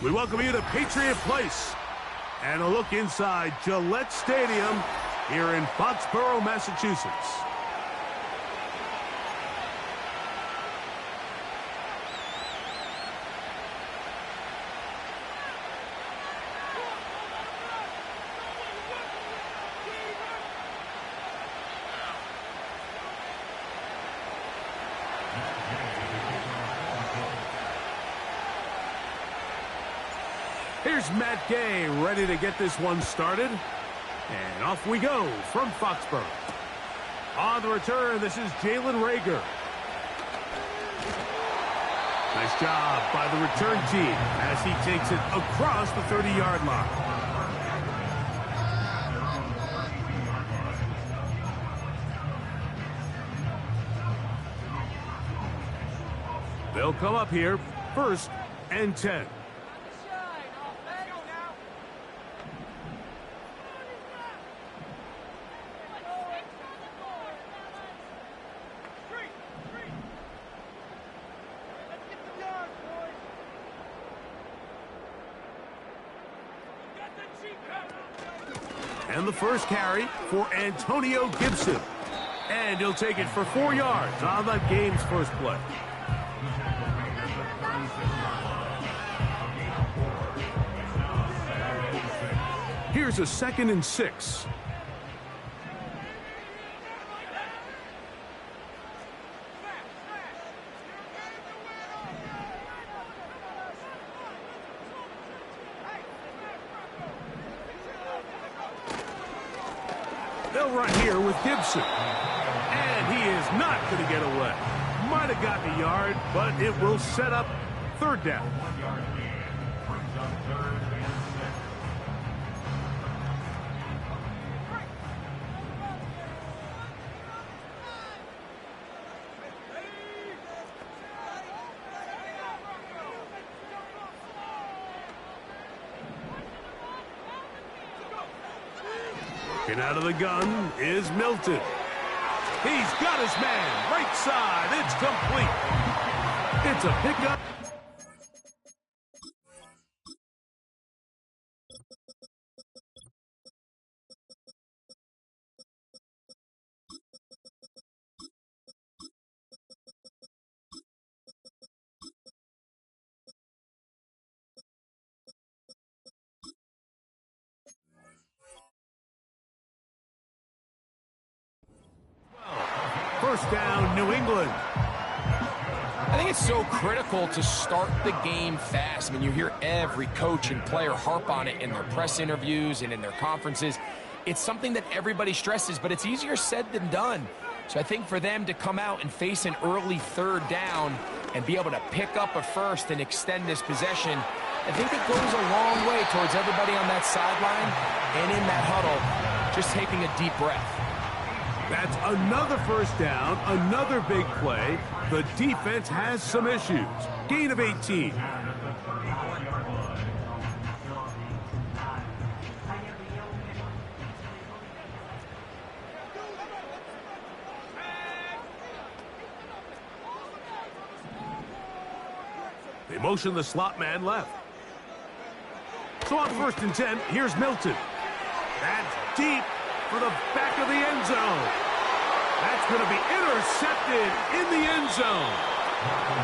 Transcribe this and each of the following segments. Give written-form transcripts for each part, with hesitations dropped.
We welcome you to Patriot Place and a look inside Gillette Stadium here in Foxborough, Massachusetts. Here's Matt Gay ready to get this one started. And off we go from Foxborough. On the return, this is Jalen Reagor. Nice job by the return team as he takes it across the 30-yard line. They'll come up here, 1st and 10. And the first carry for Antonio Gibson. And he'll take it for 4 yards on the game's first play. Here's a 2nd and 6. They'll run here with Gibson. And he is not going to get away. Might have gotten a yard, but it will set up 3rd down. Looking out of the gun is Milton. He's got his man, right side. It's complete. It's a pickup. First down, New England. I think it's so critical to start the game fast. I mean, you hear every coach and player harp on it in their press interviews and in their conferences. It's something that everybody stresses, but it's easier said than done. So I think for them to come out and face an early 3rd down and be able to pick up a 1st and extend this possession, I think it goes a long way towards everybody on that sideline and in that huddle just taking a deep breath. That's another first down, another big play. The defense has some issues. Gain of 18. They motion the slot man left. So on 1st and 10, here's Milton. That's deep for the back of the end zone. That's going to be intercepted in the end zone.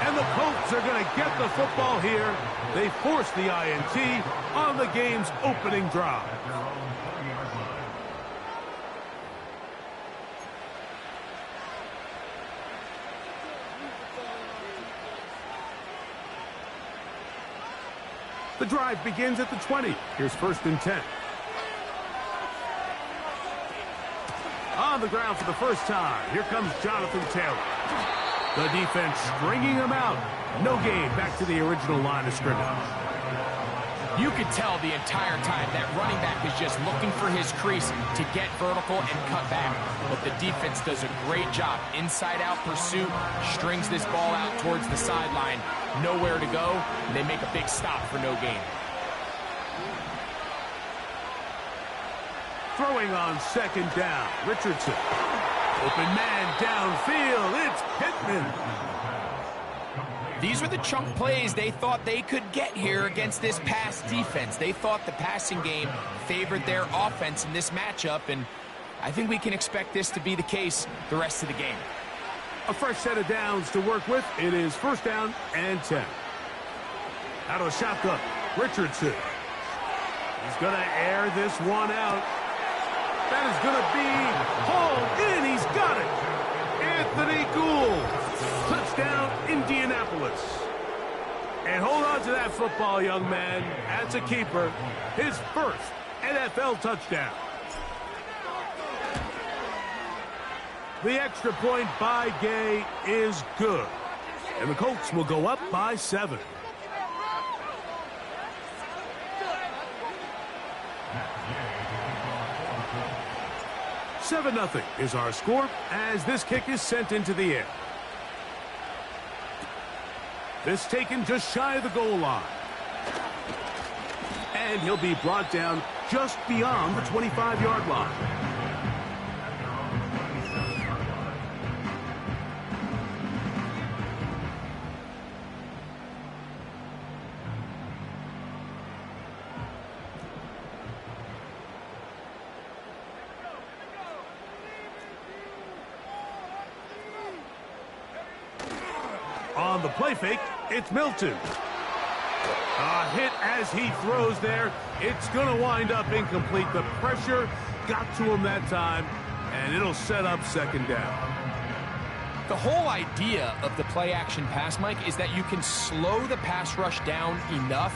And the Colts are going to get the football here. They force the INT on the game's opening drive. The drive begins at the 20. Here's 1st and 10. On the ground for the first time, here comes Jonathan Taylor. The defense stringing him out. No gain back to the original line of scrimmage. You could tell the entire time that running back is just looking for his crease to get vertical and cut back. But the defense does a great job. Inside-out pursuit, strings this ball out towards the sideline. Nowhere to go, and they make a big stop for no gain. Throwing on 2nd down, Richardson. Open man downfield, it's Pittman. These were the chunk plays they thought they could get here against this pass defense. They thought the passing game favored their offense in this matchup, and I think we can expect this to be the case the rest of the game. A fresh set of downs to work with. It is 1st down and 10. Out of the shotgun, Richardson. He's going to air this one out. That is going to be hauled in. He's got it. Anthony Gould. Touchdown, Indianapolis. And hold on to that football, young man. As a keeper, his first NFL touchdown. The extra point by Gay is good. And the Colts will go up by 7. $7-0 is our score as this kick is sent into the air. This taken just shy of the goal line. And he'll be brought down just beyond the 25-yard line. On the play fake, it's Milton. A hit as he throws there. It's going to wind up incomplete. The pressure got to him that time, and it'll set up 2nd down. The whole idea of the play-action pass, Mike, is that you can slow the pass rush down enough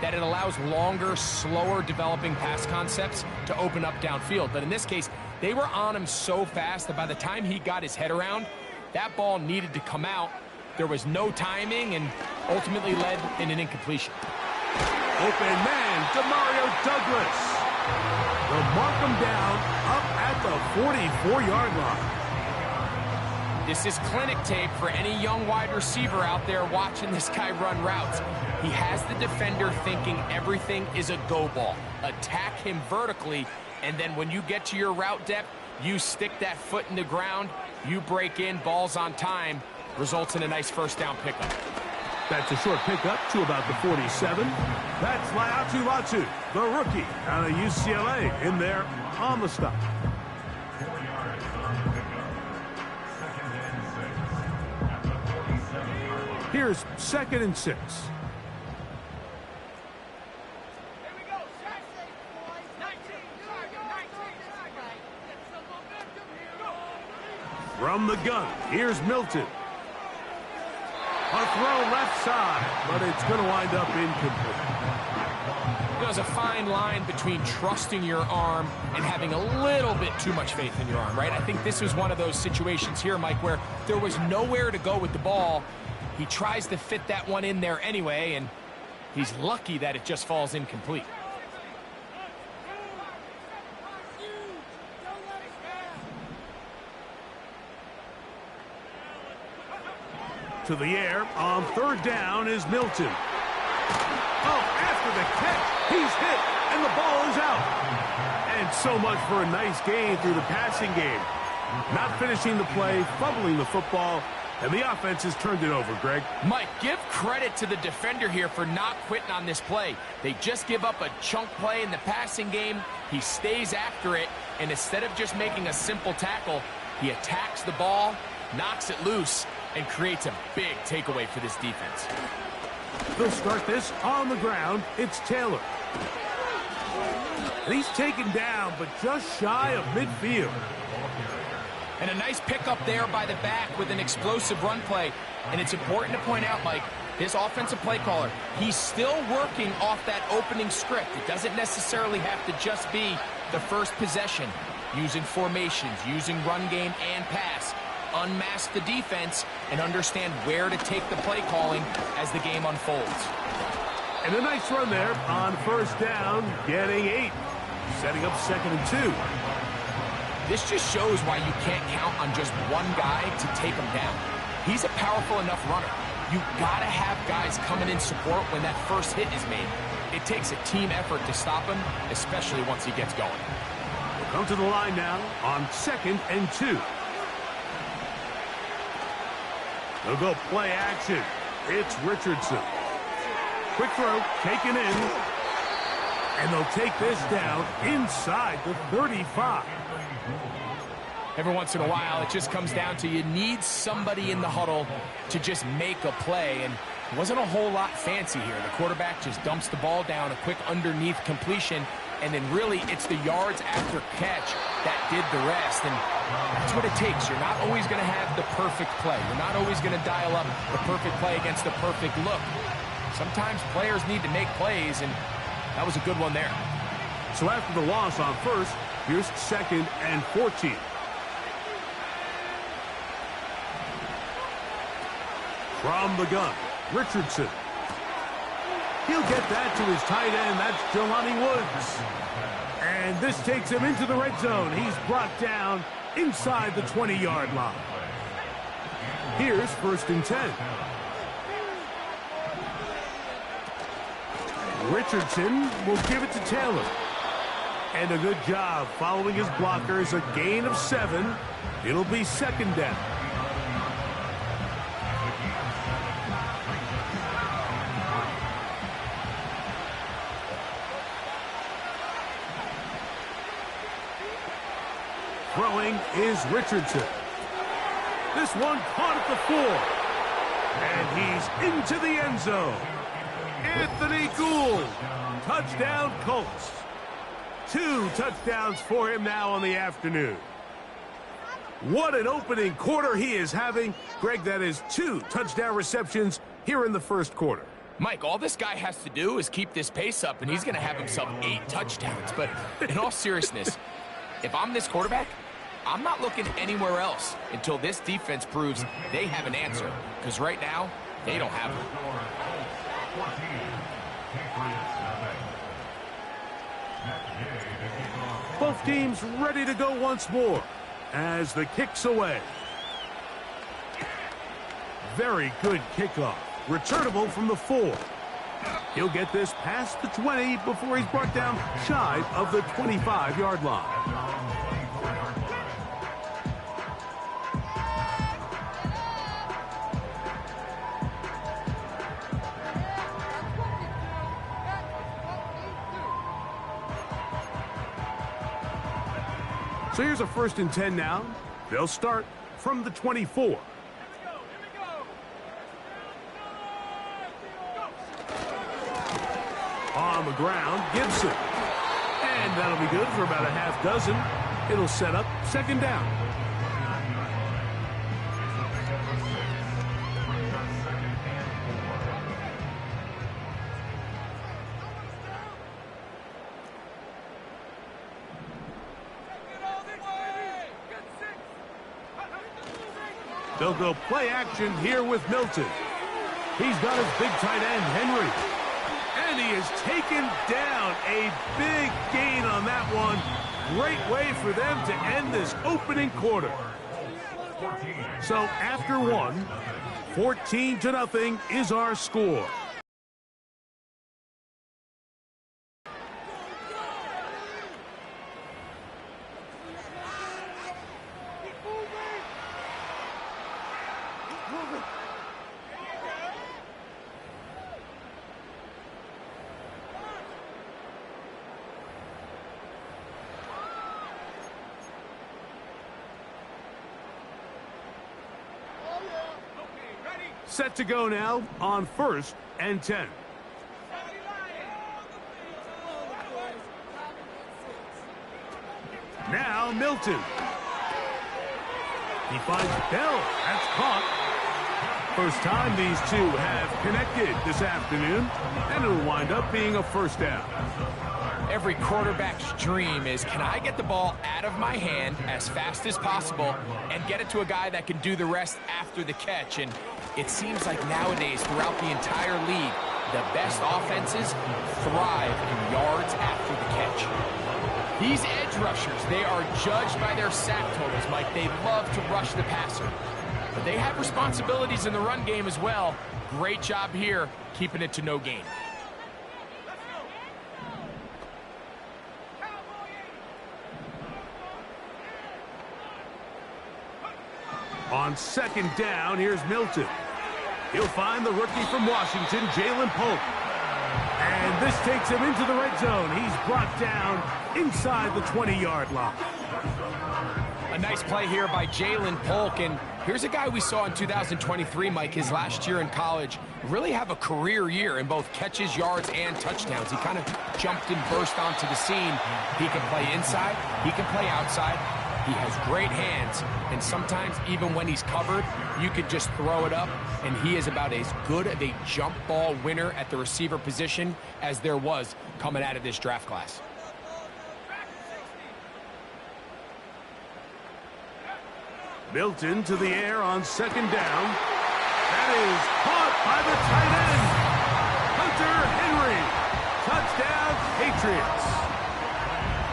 that it allows longer, slower developing pass concepts to open up downfield. But in this case, they were on him so fast that by the time he got his head around, that ball needed to come out. There was no timing and ultimately led in an incompletion. Open man, Demario Douglas. They'll mark him down up at the 44-yard line. This is clinic tape for any young wide receiver out there watching this guy run routes. He has the defender thinking everything is a go ball. Attack him vertically, and then when you get to your route depth, you stick that foot in the ground, you break in, balls on time, results in a nice 1st down pickup. That's a short pickup to about the 47. That's Laiatu Latu, the rookie out of UCLA, in there on the stop. Here's 2nd and 6. From the gun, here's Milton. A throw left side, but it's going to wind up incomplete. There's a fine line between trusting your arm and having a little bit too much faith in your arm, right? I think this was one of those situations here, Mike, where there was nowhere to go with the ball. He tries to fit that one in there anyway, and he's lucky that it just falls incomplete. To the air on 3rd down is Milton. Oh, after the catch, he's hit, and the ball is out. And so much for a nice gain through the passing game. Not finishing the play, fumbling the football, and the offense has turned it over, Greg. Mike, give credit to the defender here for not quitting on this play. They just give up a chunk play in the passing game. He stays after it, and instead of just making a simple tackle, he attacks the ball, knocks it loose, and creates a big takeaway for this defense. They'll start this on the ground. It's Taylor. And he's taken down, but just shy of midfield. And a nice pickup there by the back with an explosive run play. And it's important to point out, Mike, this offensive play caller, he's still working off that opening script. It doesn't necessarily have to just be the first possession. Using formations, using run game and pass. Unmask the defense and understand where to take the play calling as the game unfolds. And a nice run there on 1st down, getting 8. Setting up 2nd and 2. This just shows why you can't count on just one guy to take him down. He's a powerful enough runner. You gotta have guys coming in support when that first hit is made. It takes a team effort to stop him, especially once he gets going. We'll come to the line now on 2nd and 2. They'll go play action. It's Richardson. Quick throw, taken in. And they'll take this down inside the 35. Every once in a while, it just comes down to you need somebody in the huddle to just make a play. And it wasn't a whole lot fancy here. The quarterback just dumps the ball down, a quick underneath completion, and then really it's the yards after catch that did the rest. And that's what it takes. You're not always going to have the perfect play. You're not always going to dial up the perfect play against the perfect look. Sometimes players need to make plays, and that was a good one there. So after the loss on first, here's 2nd and 14. From the gun, Richardson. He'll get that to his tight end. That's Jelani Woods. And this takes him into the red zone. He's brought down inside the 20-yard line. Here's 1st and 10. Richardson will give it to Taylor. And a good job following his blockers. A gain of 7. It'll be 2nd down. Throwing is Richardson. This one caught at the 4. And he's into the end zone. Anthony Gould. Touchdown Colts. 2 touchdowns for him now on the afternoon. What an opening quarter he is having. Greg, that is 2 touchdown receptions here in the first quarter. Mike, all this guy has to do is keep this pace up, and he's going to have himself 8 touchdowns. But in all seriousness, if I'm this quarterback, I'm not looking anywhere else until this defense proves they have an answer. Because right now, they don't have one. Both teams ready to go once more as the kick's away. Very good kickoff. Returnable from the 4. He'll get this past the 20 before he's brought down shy of the 25-yard line. So here's a 1st and 10 now. They'll start from the 24. On the ground, Gibson. And that'll be good for about a half dozen. It'll set up 2nd down. They'll go play action here with Milton. He's got his big tight end, Henry. And he is taken down. A big gain on that one. Great way for them to end this opening quarter. So after 1, 14-0 is our score. Set to go now on 1st and 10. Now Milton. He finds Bell. That's caught. First time these two have connected this afternoon, and it'll wind up being a 1st down. Every quarterback's dream is, can I get the ball out of my hand as fast as possible and get it to a guy that can do the rest after the catch? And it seems like nowadays, throughout the entire league, the best offenses thrive in yards after the catch. These edge rushers, they are judged by their sack totals, Mike. They love to rush the passer. But they have responsibilities in the run game as well. Great job here, keeping it to no gain. On 2nd down, here's Milton. He'll find the rookie from Washington, Ja'Lynn Polk. And this takes him into the red zone. He's brought down inside the 20-yard line. A nice play here by Ja'Lynn Polk, and here's a guy we saw in 2023, Mike, his last year in college, really have a career year in both catches, yards, and touchdowns. He kind of jumped and burst onto the scene. He can play inside, he can play outside. He has great hands, and sometimes even when he's covered, you could just throw it up, and he is about as good of a jump ball winner at the receiver position as there was coming out of this draft class. Milton to the air on second down. That is caught by the tight end, Hunter Henry. Touchdown, Patriots.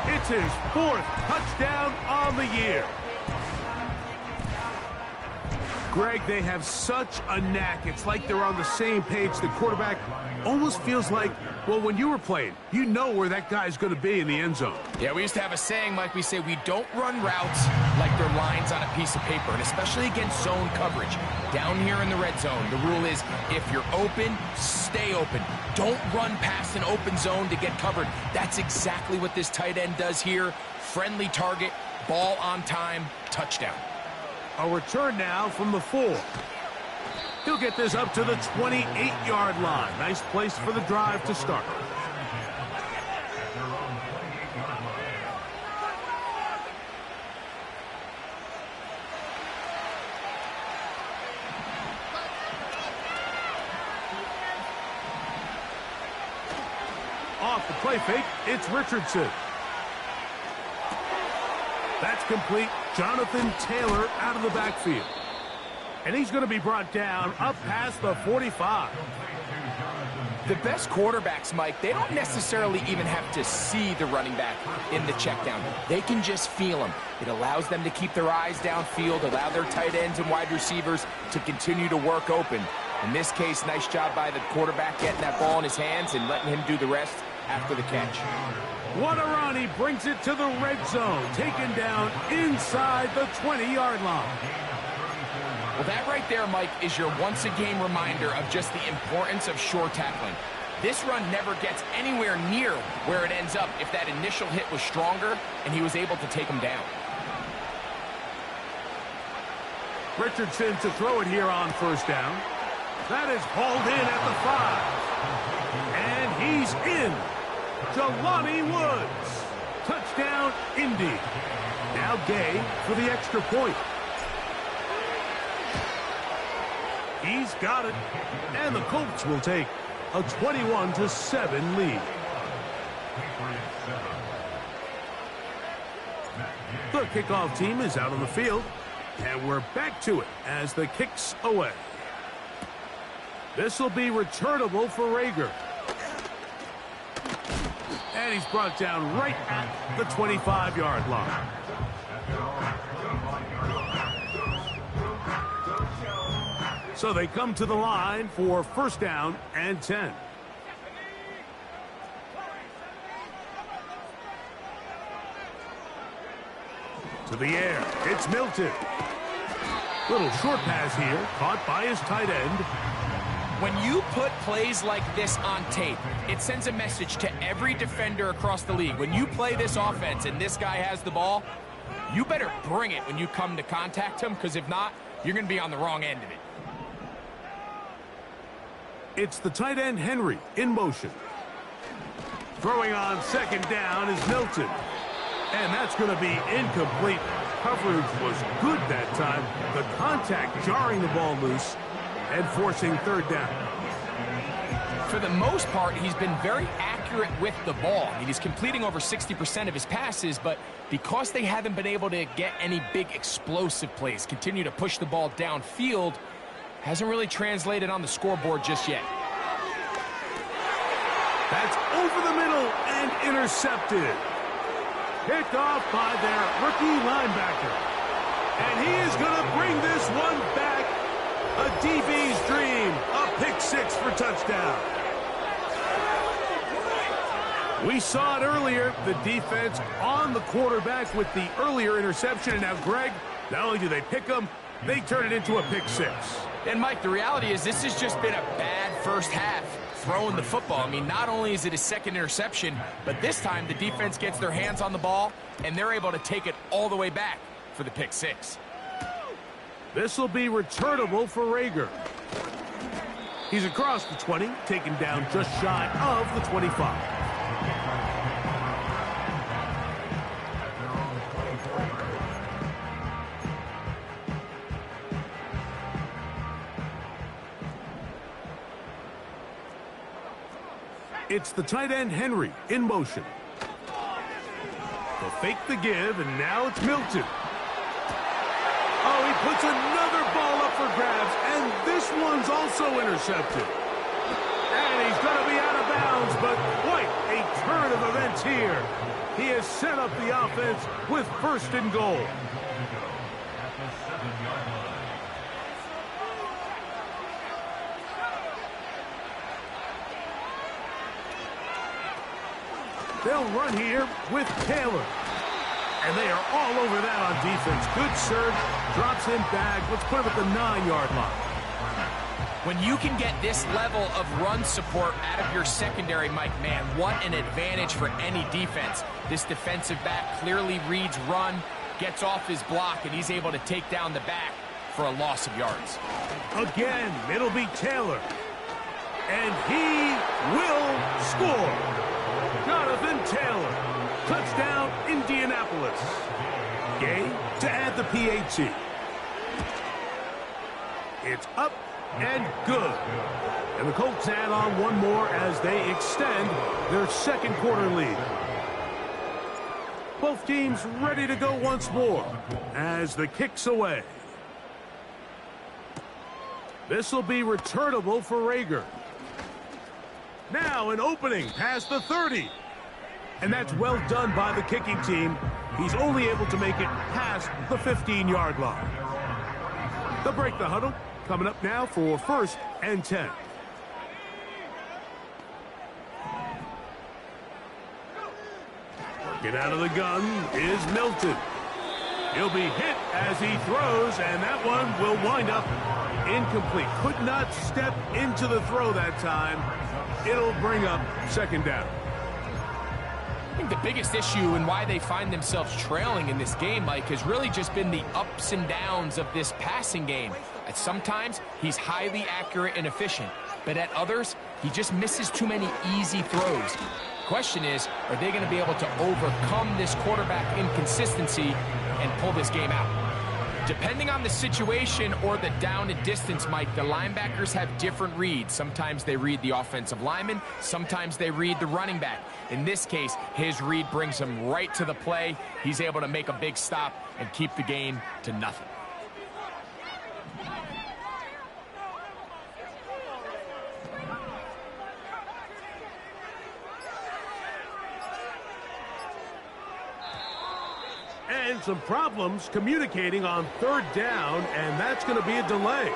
It's his 4th touchdown on the year. Greg, they have such a knack. It's like they're on the same page. The quarterback almost feels like, well, when you were playing, you know where that guy's going to be in the end zone. Yeah, we used to have a saying, Mike, we say we don't run routes like they're lines on a piece of paper, and especially against zone coverage. Down here in the red zone, the rule is if you're open, stay open. Don't run past an open zone to get covered. That's exactly what this tight end does here. Friendly target, ball on time, touchdown. A return now from the 4. He'll get this up to the 28-yard line. Nice place for the drive to start. Off the play fake, it's Richardson. That's complete. Jonathan Taylor out of the backfield. And he's going to be brought down up past the 45. The best quarterbacks, Mike, they don't necessarily even have to see the running back in the check down. They can just feel him. It allows them to keep their eyes downfield, allow their tight ends and wide receivers to continue to work open. In this case, nice job by the quarterback getting that ball in his hands and letting him do the rest after the catch. What a run. He brings it to the red zone, taken down inside the 20-yard line. Well, that right there, Mike, is your once-a-game reminder of just the importance of shore tackling. This run never gets anywhere near where it ends up if that initial hit was stronger and he was able to take him down. Richardson to throw it here on first down. That is hauled in at the 5. And he's in. Jelani Woods. Touchdown, Indy. Now Gay for the extra point. He's got it. And the Colts will take a 21-7 lead. The kickoff team is out on the field. And we're back to it as the kick's away. This will be returnable for Rager. And he's brought down right at the 25-yard line. So they come to the line for first down and 10. To the air, it's Milton. Little short pass here, caught by his tight end. When you put plays like this on tape, it sends a message to every defender across the league. When you play this offense and this guy has the ball, you better bring it when you come to contact him, because if not, you're going to be on the wrong end of it. It's the tight end Henry in motion. Throwing on second down is Milton. And that's going to be incomplete. Coverage was good that time. The contact jarring the ball loose and forcing third down. For the most part, he's been very accurate with the ball. I mean, he's completing over 60% of his passes, but because they haven't been able to get any big explosive plays, continue to push the ball downfield, hasn't really translated on the scoreboard just yet. That's over the middle and intercepted. Picked off by their rookie linebacker. And he is going to bring this one back. A DB's dream. A pick six for touchdown. We saw it earlier. The defense on the quarterback with the earlier interception. And now, Greg, not only do they pick him, they turn it into a pick six. And, Mike, the reality is this has just been a bad first half throwing the football. I mean, not only is it a second interception, but this time the defense gets their hands on the ball, and they're able to take it all the way back for the pick six. This will be returnable for Reagor. He's across the 20, taken down just shy of the 25. It's the tight end, Henry, in motion. They'll fake the give, and now it's Milton. Oh, he puts another ball up for grabs, and this one's also intercepted. And he's going to be out of bounds, but quite a turn of events here. He has set up the offense with first and goal. They'll run here with Taylor. And they are all over that on defense. Good surge, drops him back. Let's put him at the 9-yard line. When you can get this level of run support out of your secondary, Mike, man, what an advantage for any defense. This defensive back clearly reads run, gets off his block, and he's able to take down the back for a loss of yards. Again, it'll be Taylor. And he will score. Jonathan Taylor. Touchdown, Indianapolis. Gay to add the PAT. It's up and good. And the Colts add on one more as they extend their second quarter lead. Both teams ready to go once more as the kick's away. This will be returnable for Reagor. Now an opening past the 30. And that's well done by the kicking team. He's only able to make it past the 15-yard line. They'll break the huddle. Coming up now for 1st and 10. Working out of the gun is Milton. He'll be hit as he throws, and that one will wind up incomplete. Could not step into the throw that time. It'll bring up second down. I think the biggest issue and why they find themselves trailing in this game, Mike, has really just been the ups and downs of this passing game. At sometimes, he's highly accurate and efficient, but at others, he just misses too many easy throws. Question is, are they going to be able to overcome this quarterback inconsistency and pull this game out? Depending on the situation or the down and distance, Mike, the linebackers have different reads. Sometimes they read the offensive lineman. Sometimes they read the running back. In this case, his read brings him right to the play. He's able to make a big stop and keep the game to nothing. And some problems communicating on 3rd down, and that's going to be a delay.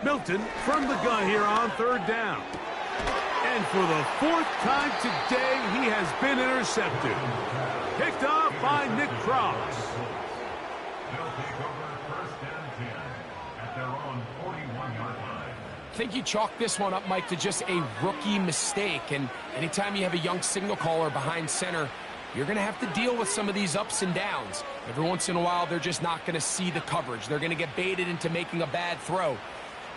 Milton from the gun here on 3rd down. And for the 4th time today, he has been intercepted. Picked off by Nick Cross. I think you chalk this one up, Mike, to just a rookie mistake. And anytime you have a young signal caller behind center, you're going to have to deal with some of these ups and downs. Every once in a while, they're just not going to see the coverage. They're going to get baited into making a bad throw.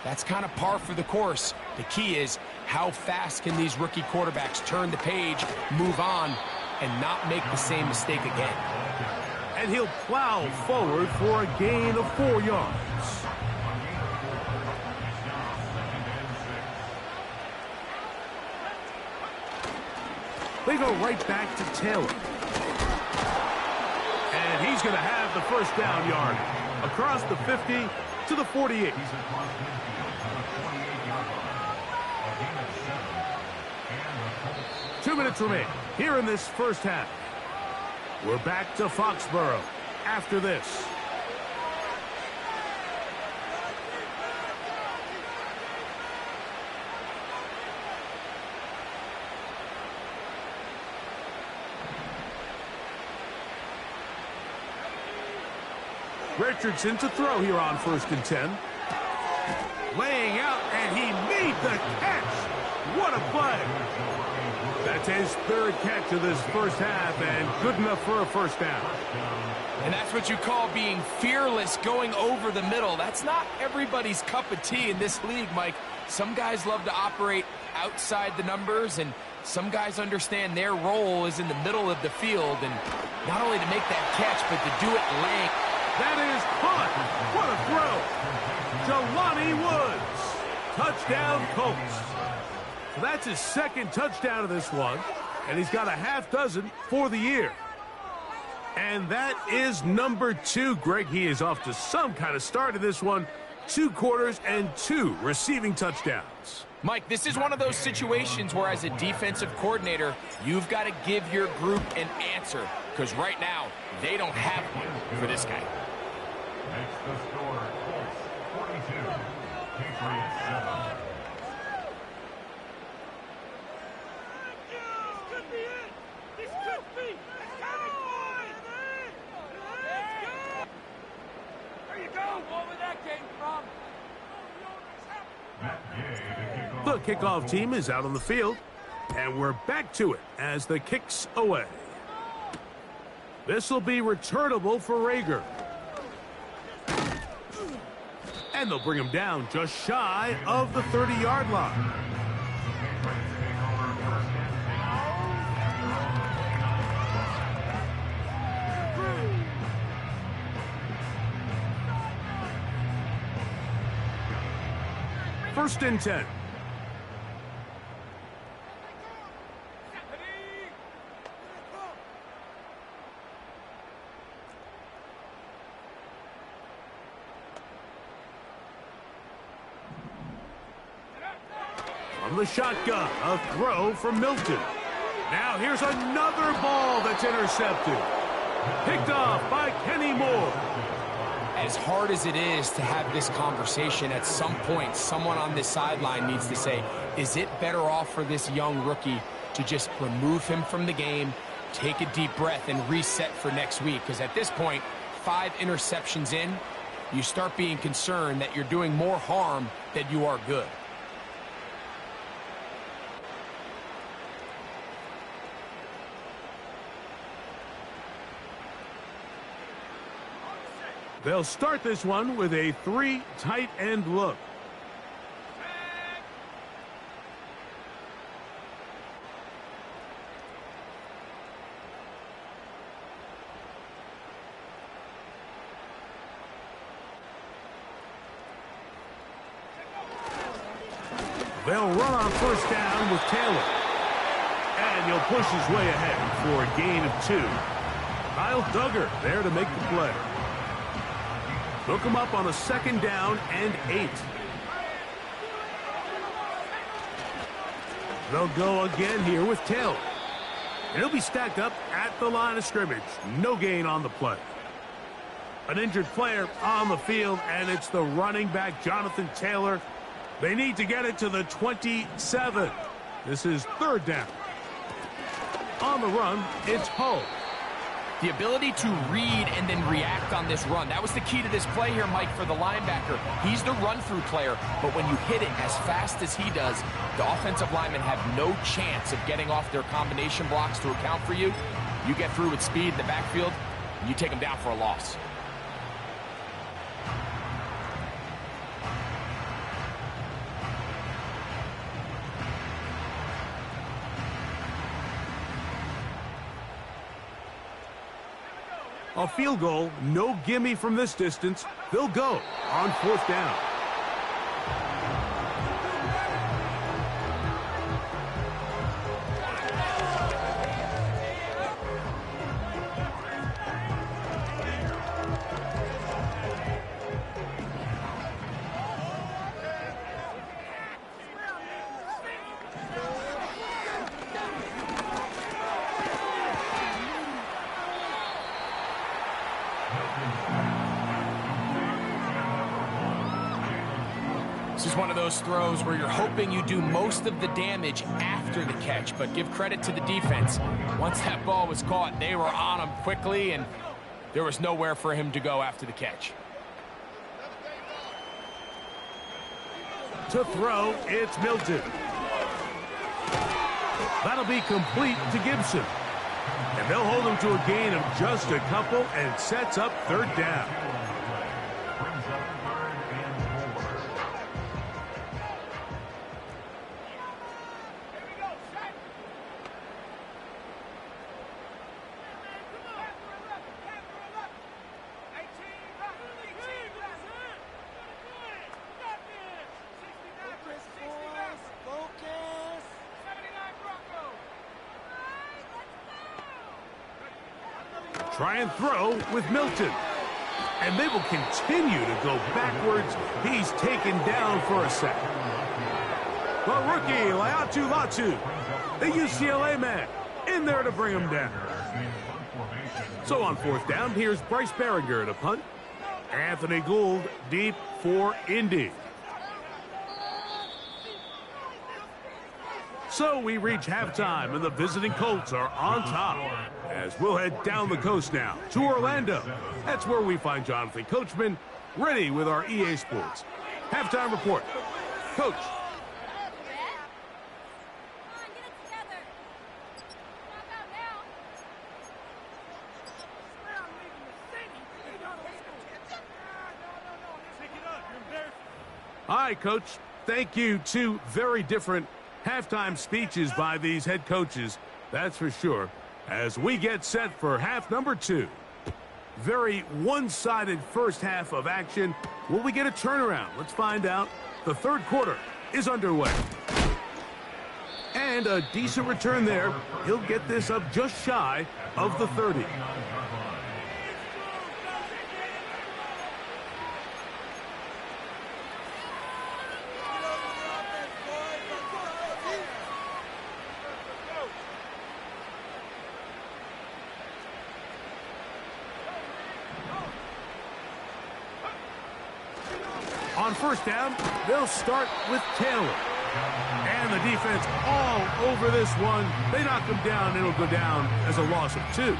That's kind of par for the course. The key is, how fast can these rookie quarterbacks turn the page, move on, and not make the same mistake again? And he'll plow forward for a gain of 4 yards. They go right back to Taylor. And he's going to have the 1st down yard. Across the 50 to the 48. 2 minutes remain here in this first half. We're back to Foxborough after this. Richardson to throw here on 1st and 10. Laying out, and he made the catch. What a play. That's his 3rd catch of this first half, and good enough for a first down. And that's what you call being fearless, going over the middle. That's not everybody's cup of tea in this league, Mike. Some guys love to operate outside the numbers, and some guys understand their role is in the middle of the field, and not only to make that catch, but to do it late. That is caught. What a throw. Jelani Woods. Touchdown, Colts. So that's his 2nd touchdown of this one, and he's got a half dozen for the year. And that is number 2. Greg, he is off to some kind of start in this one. 2 quarters and 2 receiving touchdowns. Mike, this is one of those situations where as a defensive coordinator, you've got to give your group an answer, because right now, they don't have one for this guy. Next the score, Colts 42, Patriots 7. The kickoff team is out on the field, and we're back to it as the kick's away. This will be returnable for Rager. And they'll bring him down just shy of the 30-yard line. First and 10. From the shotgun, a throw from Milton. Now here's another ball that's intercepted. Picked off by Kenny Moore. As hard as it is to have this conversation, at some point, someone on this sideline needs to say, is it better off for this young rookie to just remove him from the game, take a deep breath, and reset for next week? Because at this point, 5 interceptions in, you start being concerned that you're doing more harm than you are good. They'll start this one with a 3 tight end look. They'll run on first down with Taylor. And he'll push his way ahead for a gain of 2. Kyle Duggar there to make the play. Hook him up on a 2nd down and 8. They'll go again here with Taylor. And he'll be stacked up at the line of scrimmage. No gain on the play. An injured player on the field, and it's the running back, Jonathan Taylor. They need to get it to the 27. This is 3rd down. On the run, it's Hull. The ability to read and then react on this run. That was the key to this play here, Mike, for the linebacker. He's the run-through player, but when you hit it as fast as he does, the offensive linemen have no chance of getting off their combination blocks to account for you. You get through with speed in the backfield, and you take them down for a loss. A field goal, no gimme from this distance. They'll go on 4th down. This is one of those throws where you're hoping you do most of the damage after the catch, but give credit to the defense. Once that ball was caught, they were on him quickly, and There was nowhere for him to go after the catch. To throw, it's Milton. That'll be complete to Gibson. And they'll hold him to a gain of just a couple and sets up third down. Brings up 3rd and 4. Try and throw with Milton. And they will continue to go backwards. He's taken down for a sack. The rookie, Laiatu Latu, the UCLA man, in there to bring him down. So on 4th down, here's Bryce Baringer to punt. Anthony Gould deep for Indy. So we reach halftime, and the visiting Colts are on top. As we'll head down the coast now to Orlando. That's where we find Jonathan Coachman, ready with our EA Sports halftime report. Coach. Hi, Coach. Thank you. Two very different halftime speeches by these head coaches, that's for sure, as we get set for half number 2. Very one-sided first half of action. Will we get a turnaround? Let's find out. The 3rd quarter is underway. And a decent return there. He'll get this up just shy of the 30. On 1st down, they'll start with Taylor. And the defense all over this one. They knock him down, and it'll go down as a loss of 2.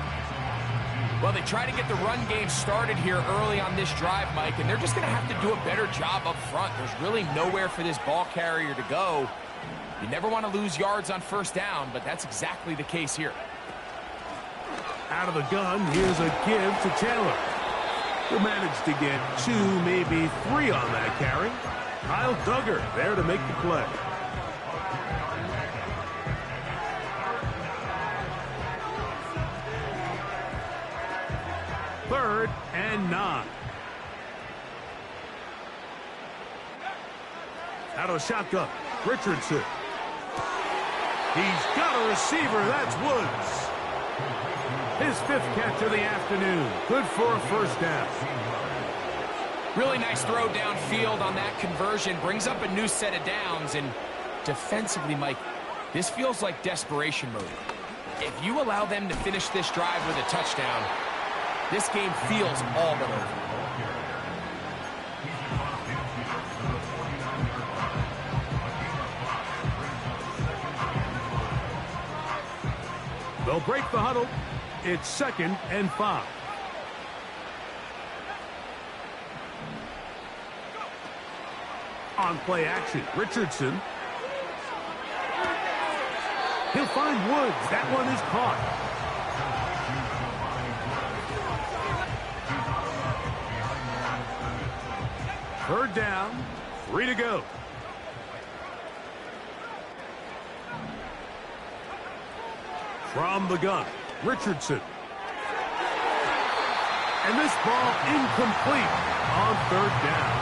Well, they try to get the run game started here early on this drive, Mike, and they're just going to have to do a better job up front. There's really nowhere for this ball carrier to go. You never want to lose yards on 1st down, but that's exactly the case here. Out of the gun, here's a give to Taylor. Will manage to get 2, maybe 3 on that carry. Kyle Duggar there to make the play. Third and 9. Out of the shotgun, Richardson. He's got a receiver, that's Woods. His 5th catch of the afternoon. Good for a 1st down. Really nice throw downfield on that conversion. Brings up a new set of downs. And defensively, Mike, this feels like desperation mode. If you allow them to finish this drive with a touchdown, this game feels all but over. They'll break the huddle. It's 2nd and 5. On play action, Richardson. He'll find Woods. That one is caught. Third down, 3 to go. From the gun, Richardson. And this ball incomplete on 3rd down.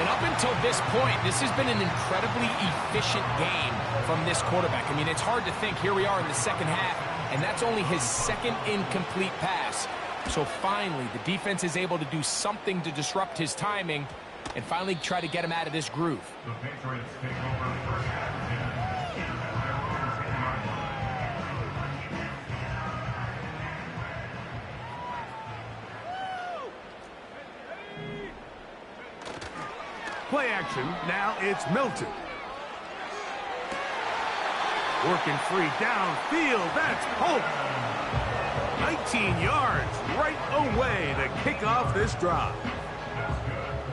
And up until this point, this has been an incredibly efficient game from this quarterback. I mean, it's hard to think. Here we are in the 2nd half, and that's only his 2nd incomplete pass. So finally, the defense is able to do something to disrupt his timing and finally try to get him out of this groove. The Patriots take over first half. Play action. Now it's Milton. Working free downfield. That's Polk. 19 yards right away to kick off this drive.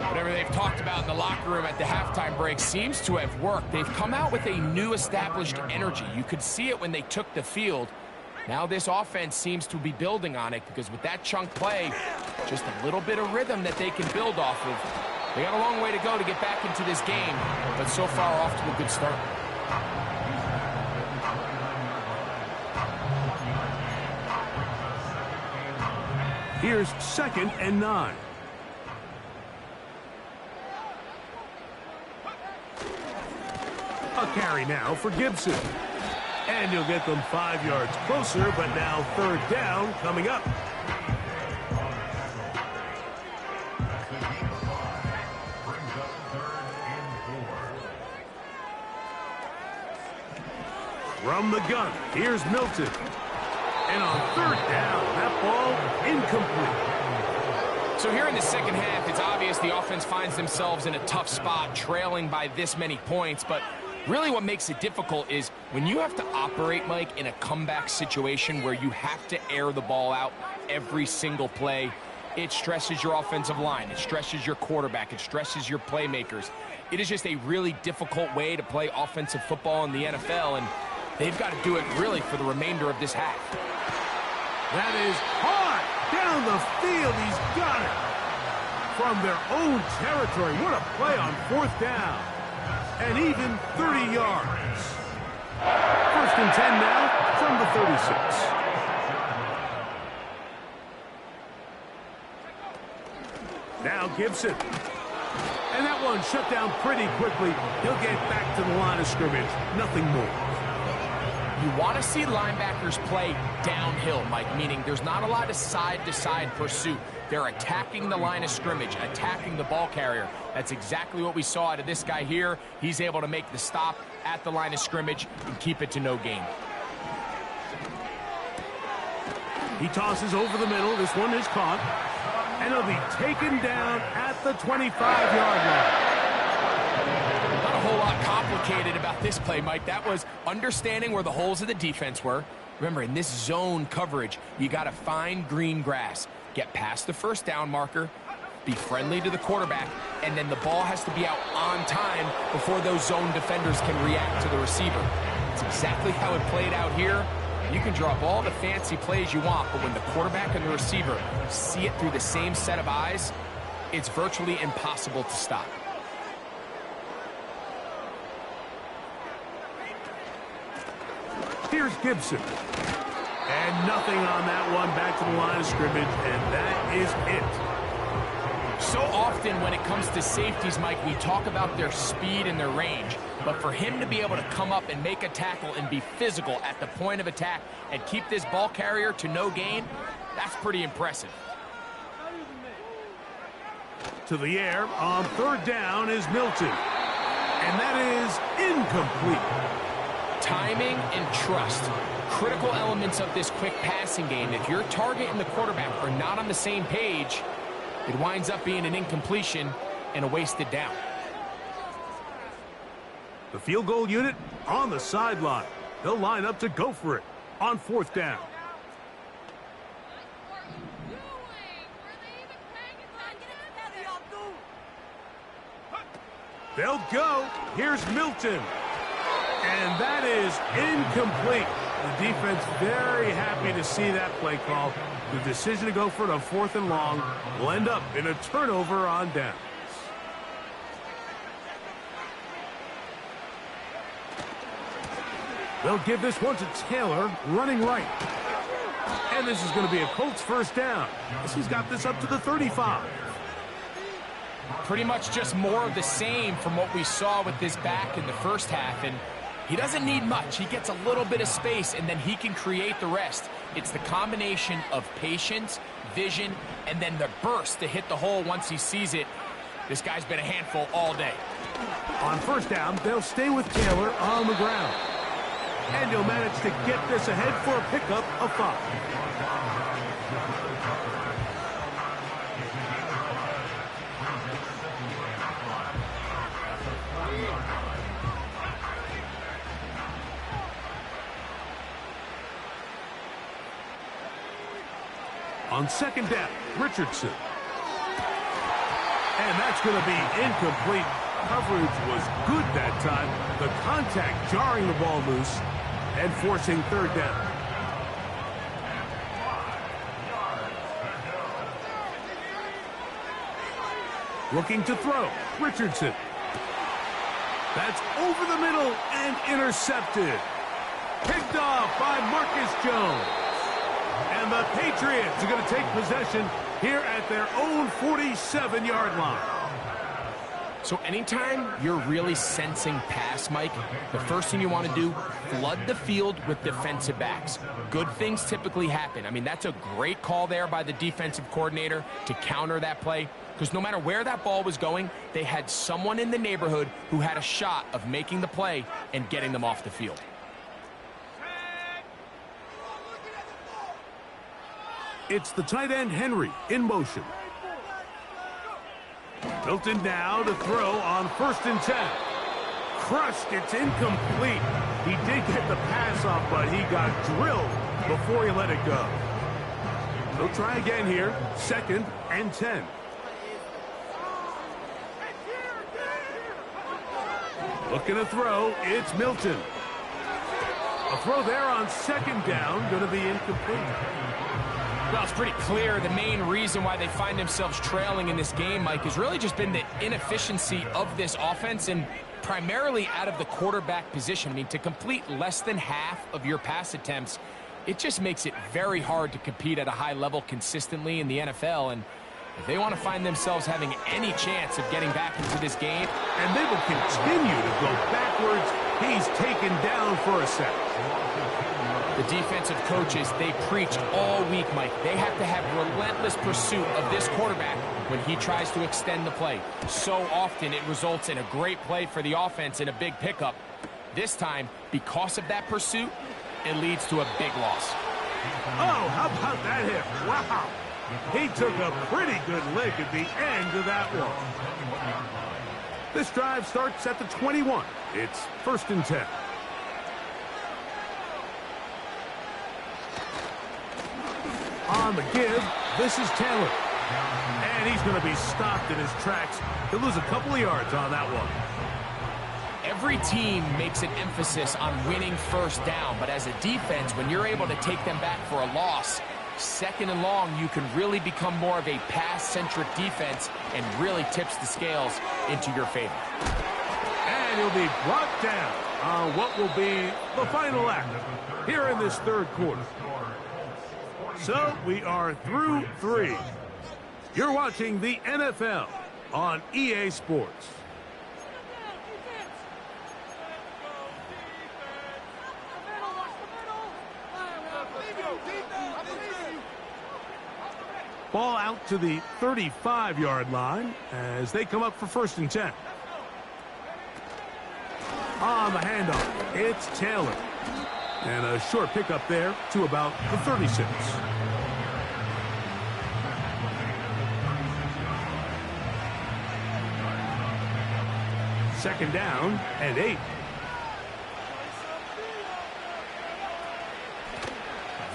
Whatever they've talked about in the locker room at the halftime break seems to have worked. They've come out with a new established energy. You could see it when they took the field. Now this offense seems to be building on it because with that chunk play, just a little bit of rhythm that they can build off of. They got a long way to go to get back into this game, but so far off to a good start. Here's 2nd and 9. A carry now for Gibson. And he'll get them 5 yards closer, but now 3rd down coming up. From the gun, here's Milton. And on 3rd down, that ball incomplete. So here in the second half, it's obvious the offense finds themselves in a tough spot, trailing by this many points. But really what makes it difficult is when you have to operate, Mike, in a comeback situation where you have to air the ball out every single play, it stresses your offensive line. It stresses your quarterback. It stresses your playmakers. It is just a really difficult way to play offensive football in the NFL, and they've got to do it really for the remainder of this half. That is hard down the field. He's got it. From their own territory. What a play on 4th down. And even 30 yards. 1st and 10 now from the 36. Now Gibson. And that one shut down pretty quickly. He'll get back to the line of scrimmage. Nothing more. You want to see linebackers play downhill, Mike, meaning there's not a lot of side-to-side pursuit. They're attacking the line of scrimmage, attacking the ball carrier. That's exactly what we saw out of this guy here. He's able to make the stop at the line of scrimmage and keep it to no gain. He tosses over the middle. This one is caught. And he'll be taken down at the 25-yard line. Not a whole lot complicated about this play, Mike. That was understanding where the holes of the defense were. Remember, in this zone coverage, you got to find green grass, get past the 1st down marker, be friendly to the quarterback, and then the ball has to be out on time before those zone defenders can react to the receiver. It's exactly how it played out here. You can draw up all the fancy plays you want, but when the quarterback and the receiver see it through the same set of eyes, it's virtually impossible to stop. Here's Gibson. And nothing on that one. Back to the line of scrimmage, and that is it. So often when it comes to safeties, Mike, we talk about their speed and their range. But for him to be able to come up and make a tackle and be physical at the point of attack and keep this ball carrier to no gain, that's pretty impressive. To the air on 3rd down is Milton. And that is incomplete. Timing and trust, critical elements of this quick passing game. If your target and the quarterback are not on the same page, it winds up being an incompletion and a wasted down. The field goal unit on the sideline. They'll line up to go for it on 4th down. They'll go. Here's Milton. And that is incomplete. The defense very happy to see that play call. The decision to go for it on 4th and long will end up in a turnover on downs. They'll give this one to Taylor, running right. And this is going to be a Colts 1st down, as he's got this up to the 35. Pretty much just more of the same from what we saw with this back in the 1st half. And he doesn't need much. He gets a little bit of space, and then he can create the rest. It's the combination of patience, vision, and then the burst to hit the hole once he sees it. This guy's been a handful all day. On 1st down, they'll stay with Taylor on the ground. And he'll manage to get this ahead for a pickup of 5. On second down, Richardson. And that's going to be incomplete. Coverage was good that time. The contact jarring the ball loose and forcing third down. Looking to throw, Richardson. That's over the middle and intercepted. Picked off by Marcus Jones. And the Patriots are going to take possession here at their own 47-yard line. So anytime you're really sensing pass, Mike, the first thing you want to do, flood the field with defensive backs. Good things typically happen. I mean, that's a great call there by the defensive coordinator to counter that play, because no matter where that ball was going, they had someone in the neighborhood who had a shot of making the play and getting them off the field. It's the tight end Henry in motion. Milton now to throw on 1st and 10. Crushed, it's incomplete. He did get the pass off, but he got drilled before he let it go. He'll try again here, 2nd and 10. Looking to throw, it's Milton. A throw there on 2nd down, going to be incomplete. Well, it's pretty clear the main reason why they find themselves trailing in this game, Mike, has really just been the inefficiency of this offense and primarily out of the quarterback position. I mean, to complete less than half of your pass attempts, it just makes it very hard to compete at a high level consistently in the NFL. And if they want to find themselves having any chance of getting back into this game, and they will continue to go backwards, he's taken down for a sack. the defensive coaches, they preached all week, Mike. They have to have relentless pursuit of this quarterback when he tries to extend the play. So often it results in a great play for the offense and a big pickup. This time, because of that pursuit, it leads to a big loss. Oh, how about that hit? Wow. He took a pretty good lick at the end of that one. This drive starts at the 21. It's 1st and 10. On the give, this is Taylor. And he's going to be stopped in his tracks. He'll lose a couple of yards on that one. Every team makes an emphasis on winning first down, but as a defense, when you're able to take them back for a loss, 2nd and long, you can really become more of a pass-centric defense and really tips the scales into your favor. And he'll be brought down on what will be the final act here in this third quarter. So we are through 3. You're watching the NFL on EA Sports. Ball out to the 35-yard line as they come up for 1st and 10. On the handoff, it's Taylor. And a short pickup there to about the 36. Second down and 8.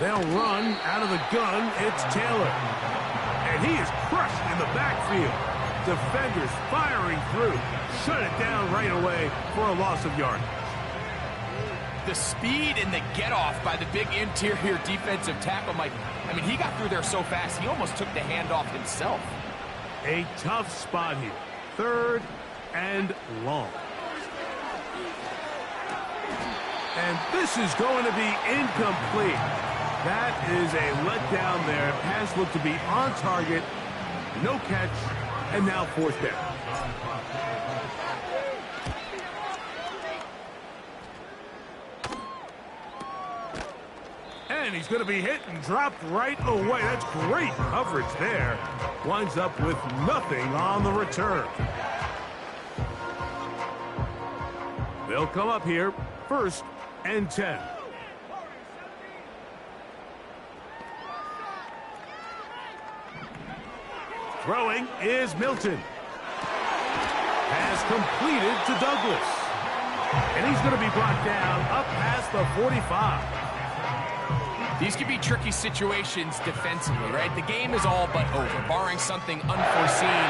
They'll run out of the gun. It's Taylor. And he is crushed in the backfield. Defenders firing through. Shut it down right away for a loss of yardage. The speed and the get-off by the big interior defensive tackle, Mike. I mean, he got through there so fast, he almost took the handoff himself. A tough spot here. 3rd and long. And this is going to be incomplete. That is a letdown there. Pass looked to be on target. No catch. And now 4th down. And he's going to be hit and dropped right away. That's great coverage there. Winds up with nothing on the return. They'll come up here 1st and 10. Throwing is Milton. Pass completed to Douglas. And he's going to be brought down up past the 45. These could be tricky situations defensively, right? The game is all but over. Barring something unforeseen,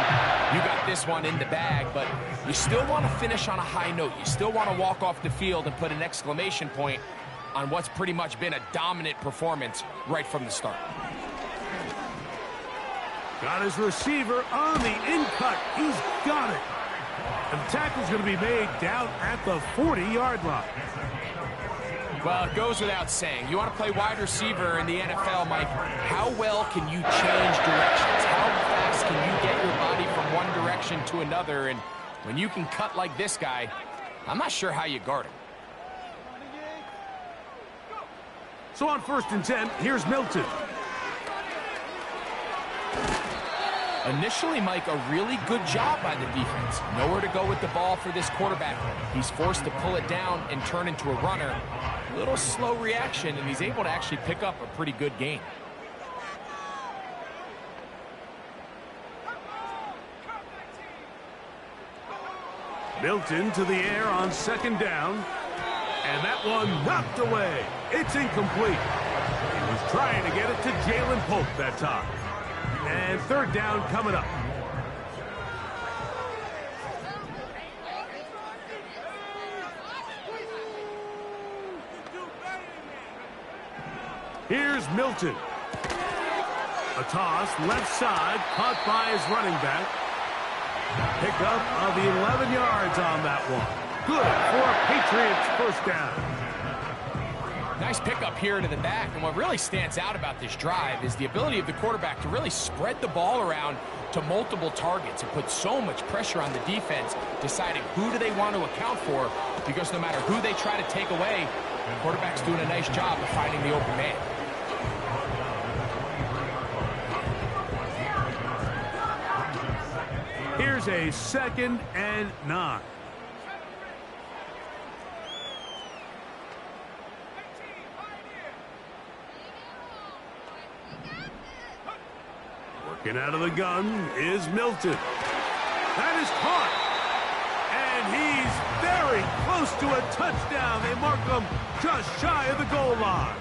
you got this one in the bag, but you still want to finish on a high note. You still want to walk off the field and put an exclamation point on what's pretty much been a dominant performance right from the start. Got his receiver on the in-cut. He's got it. And the tackle's going to be made down at the 40-yard line. Well, it goes without saying. You want to play wide receiver in the NFL, Mike. How well can you change directions? How fast can you get your body from one direction to another? And when you can cut like this guy, I'm not sure how you guard him. So on 1st and 10, here's Milton. Initially, Mike, a really good job by the defense. Nowhere to go with the ball for this quarterback. He's forced to pull it down and turn into a runner. A little slow reaction, and he's able to actually pick up a pretty good gain. Milton to the air on 2nd down. And that one knocked away. It's incomplete. He was trying to get it to Jalen Pope that time. And 3rd down coming up. Here's Milton. A toss, left side, caught by his running back. Pickup of 11 yards on that one. Good for a Patriots 1st down. Nice pickup here to the back, and what really stands out about this drive is the ability of the quarterback to really spread the ball around to multiple targets and put so much pressure on the defense, deciding who do they want to account for, because no matter who they try to take away, the quarterback's doing a nice job of finding the open man. Here's a 2nd and 9. Working out of the gun is Milton. That is caught. And he's very close to a touchdown. They mark him just shy of the goal line.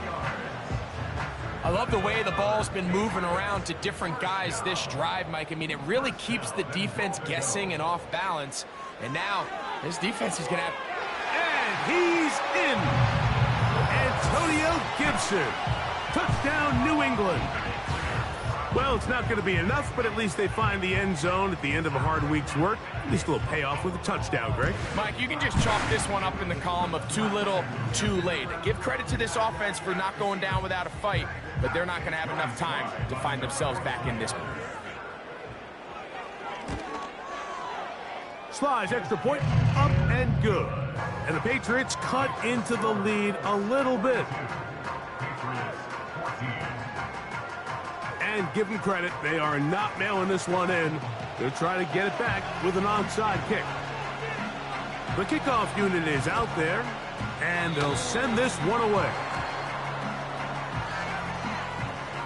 I love the way the ball's been moving around to different guys this drive, Mike. I mean, it really keeps the defense guessing and off balance. And now, this defense is going to have... And he's in. Antonio Gibson. Touchdown, New England. Well, it's not going to be enough, but at least they find the end zone at the end of a hard week's work. At least a little payoff with a touchdown, Greg. Mike, you can just chalk this one up in the column of too little, too late. Give credit to this offense for not going down without a fight, but they're not going to have enough time to find themselves back in this one. Slides, extra point, up and good. And the Patriots cut into the lead a little bit. And give them credit, they are not mailing this one in. They'll try to get it back with an onside kick. The kickoff unit is out there, and they'll send this one away.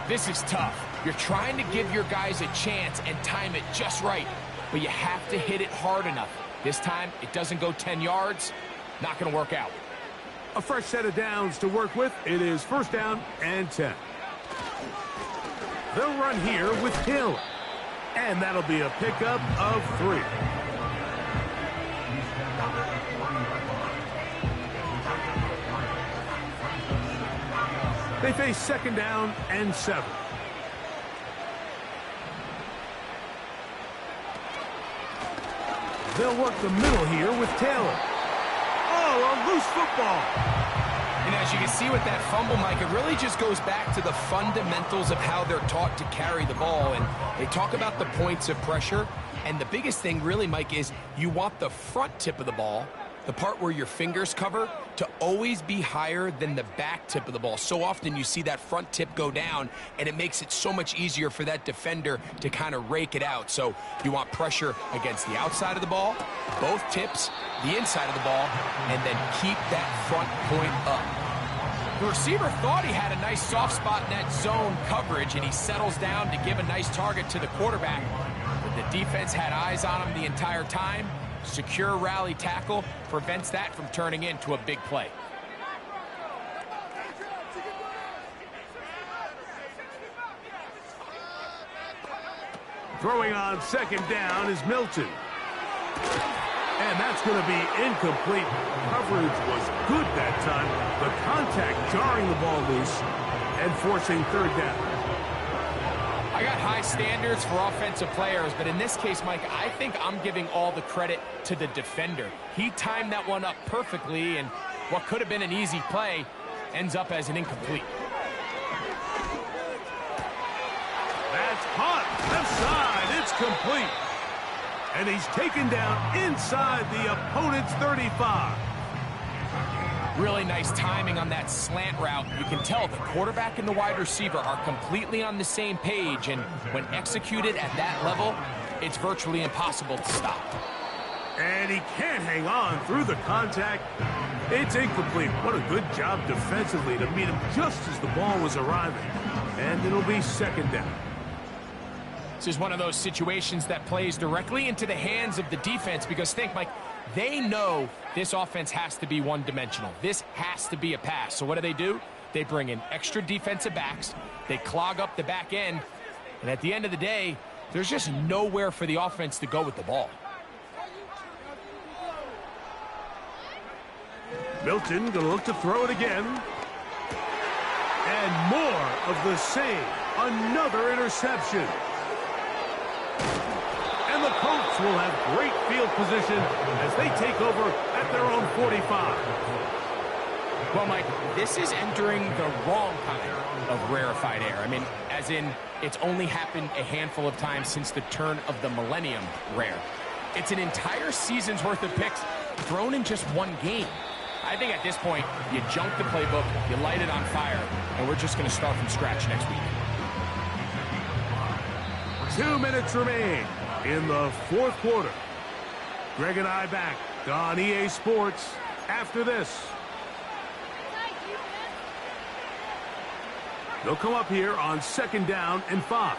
This is tough. You're trying to give your guys a chance and time it just right, but you have to hit it hard enough. This time, it doesn't go 10 yards. Not going to work out. A fresh set of downs to work with. It is 1st down and 10. They'll run here with Hill. And that'll be a pickup of 3. They face 2nd down and 7. They'll work the middle here with Taylor. Oh, a loose football. And as you can see with that fumble, Mike, it really just goes back to the fundamentals of how they're taught to carry the ball. And they talk about the points of pressure. And the biggest thing really, Mike, is you want the front tip of the ball, the part where your fingers cover, to always be higher than the back tip of the ball. So often you see that front tip go down, and it makes it so much easier for that defender to kind of rake it out. So you want pressure against the outside of the ball, both tips, the inside of the ball, and then keep that front point up. The receiver thought he had a nice soft spot in that zone coverage, and he settles down to give a nice target to the quarterback. But the defense had eyes on him the entire time. Secure rally tackle prevents that from turning into a big play. Throwing on second down is Milton. And that's going to be incomplete. Coverage was good that time. The contact jarring the ball loose and forcing third down. I got high standards for offensive players, but in this case, Mike, I think I'm giving all the credit to the defender. He timed that one up perfectly, and what could have been an easy play ends up as an incomplete. That's hot. Left side. It's complete. And he's taken down inside the opponent's 35. Really nice timing on that slant route. You can tell the quarterback and the wide receiver are completely on the same page, and when executed at that level, it's virtually impossible to stop. And he can't hang on through the contact. It's incomplete. What a good job defensively to meet him just as the ball was arriving. And it'll be second down. This is one of those situations that plays directly into the hands of the defense, because think, Mike, they know this offense has to be one-dimensional. This has to be a pass. So what do? They bring in extra defensive backs. They clog up the back end. And at the end of the day, there's just nowhere for the offense to go with the ball. Milton going to look to throw it again. And more of the same. Another interception. And the Colts will have great field position as they take over at their own 45. Well, Mike, this is entering the wrong kind of rarefied air. I mean, as in, it's only happened a handful of times since the turn of the millennium rare. It's an entire season's worth of picks thrown in just one game. I think at this point, you junk the playbook, you light it on fire, and we're just going to start from scratch next week. 2 minutes remain in the fourth quarter. Greg and I back on EA Sports after this. They'll come up here on second down and 5.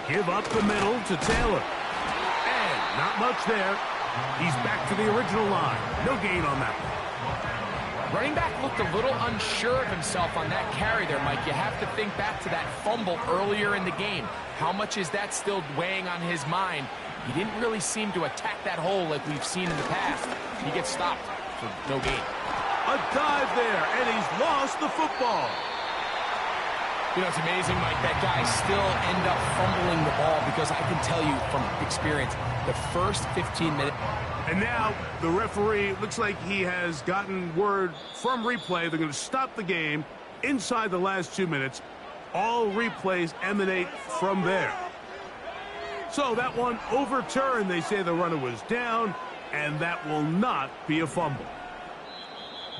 Give up the middle to Taylor. And not much there. He's back to the original line. No gain on that one. Running back looked a little unsure of himself on that carry there, Mike. You have to think back to that fumble earlier in the game. How much is that still weighing on his mind? He didn't really seem to attack that hole like we've seen in the past. He gets stopped for no gain. A dive there, and he's lost the football. You know, it's amazing, Mike, that guys still end up fumbling the ball, because I can tell you from experience, the first 15 minutes... And now the referee looks like he has gotten word from replay. They're going to stop the game inside the last 2 minutes. All replays emanate from there. So that one overturned. They say the runner was down, and that will not be a fumble.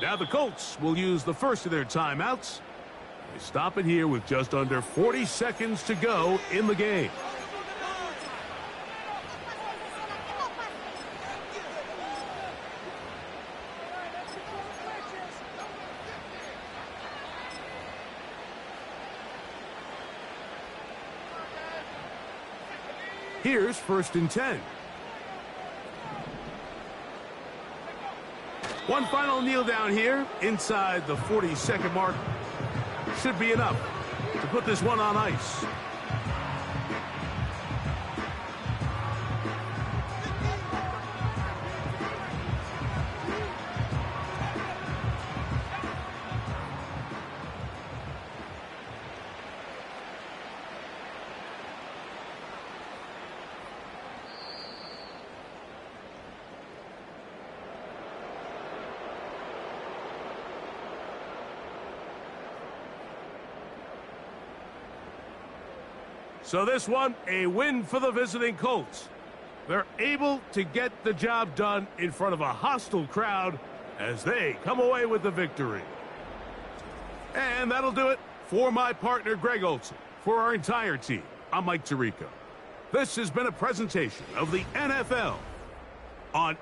Now the Colts will use the first of their timeouts. They stop it here with just under 40 seconds to go in the game. Here's first and 10. One final kneel down here inside the 40-second mark. Should be enough to put this one on ice. So this one, a win for the visiting Colts. They're able to get the job done in front of a hostile crowd as they come away with the victory. And that'll do it for my partner, Greg Olsen. For our entire team, I'm Mike Tirico. This has been a presentation of the NFL on